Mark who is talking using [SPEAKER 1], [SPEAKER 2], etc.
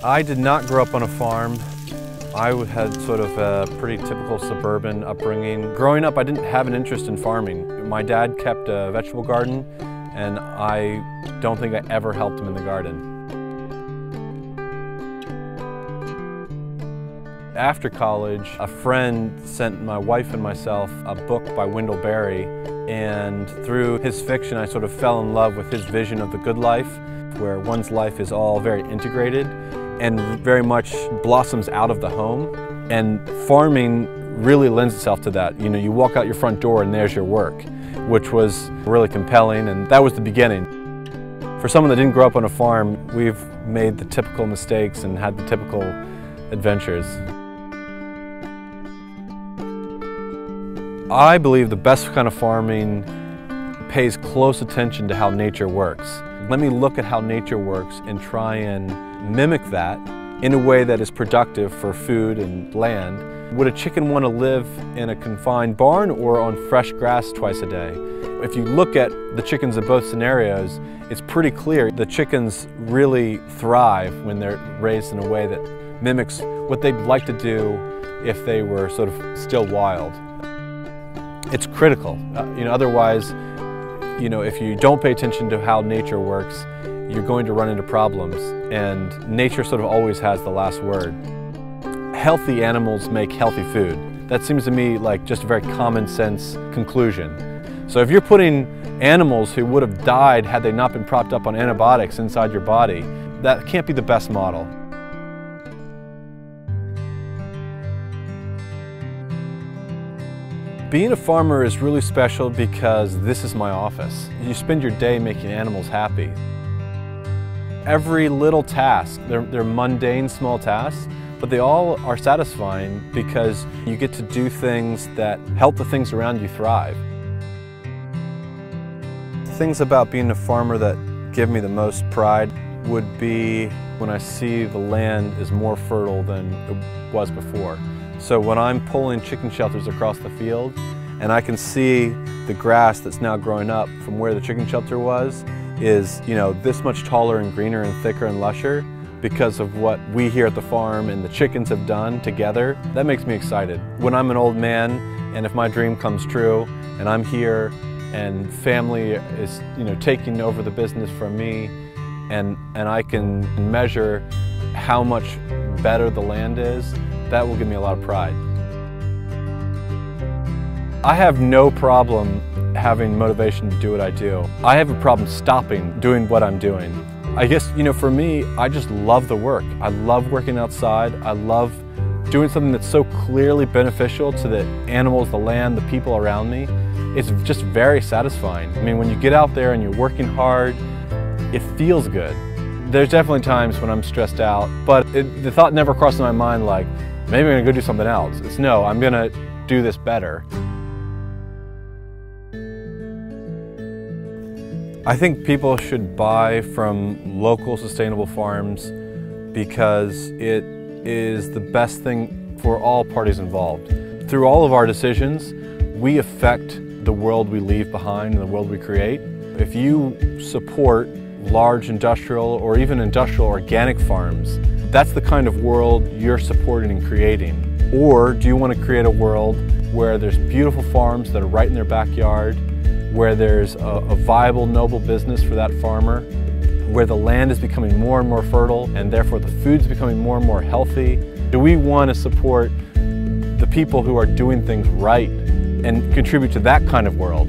[SPEAKER 1] I did not grow up on a farm. I had sort of a pretty typical suburban upbringing. Growing up, I didn't have an interest in farming. My dad kept a vegetable garden, and I don't think I ever helped him in the garden. After college, a friend sent my wife and myself a book by Wendell Berry, and through his fiction, I sort of fell in love with his vision of the good life, where one's life is all very integrated and very much blossoms out of the home. And farming really lends itself to that. You know, you walk out your front door and there's your work, which was really compelling, and that was the beginning. For someone that didn't grow up on a farm, we've made the typical mistakes and had the typical adventures. I believe the best kind of farming pays close attention to how nature works. Let me look at how nature works and try and mimic that in a way that is productive for food and land. Would a chicken want to live in a confined barn or on fresh grass twice a day? If you look at the chickens in both scenarios, it's pretty clear the chickens really thrive when they're raised in a way that mimics what they'd like to do if they were sort of still wild. It's critical. Otherwise, if you don't pay attention to how nature works, you're going to run into problems, and nature sort of always has the last word. Healthy animals make healthy food. That seems to me like just a very common sense conclusion. So if you're putting animals who would have died had they not been propped up on antibiotics inside your body, that can't be the best model. Being a farmer is really special because this is my office. You spend your day making animals happy. Every little task, they're mundane small tasks, but they all are satisfying because you get to do things that help the things around you thrive. Things about being a farmer that give me the most pride would be when I see the land is more fertile than it was before. So when I'm pulling chicken shelters across the field and I can see the grass that's now growing up from where the chicken shelter was is, this much taller and greener and thicker and lusher because of what we here at the farm and the chickens have done together, that makes me excited. When I'm an old man and if my dream comes true and I'm here and family is, taking over the business from me and I can measure how much better the land is, that will give me a lot of pride. I have no problem having motivation to do what I do. I have a problem stopping doing what I'm doing. I guess, for me, I just love the work. I love working outside. I love doing something that's so clearly beneficial to the animals, the land, the people around me. It's just very satisfying. I mean, when you get out there and you're working hard, it feels good. There's definitely times when I'm stressed out, but the thought never crossed my mind like, maybe I'm gonna go do something else. It's no, I'm gonna do this better. I think people should buy from local sustainable farms because it is the best thing for all parties involved. Through all of our decisions, we affect the world we leave behind and the world we create. If you support large industrial or even industrial organic farms, that's the kind of world you're supporting and creating. Or do you want to create a world where there's beautiful farms that are right in their backyard, where there's a viable, noble business for that farmer, where the land is becoming more and more fertile and therefore the food's becoming more and more healthy? Do we want to support the people who are doing things right and contribute to that kind of world?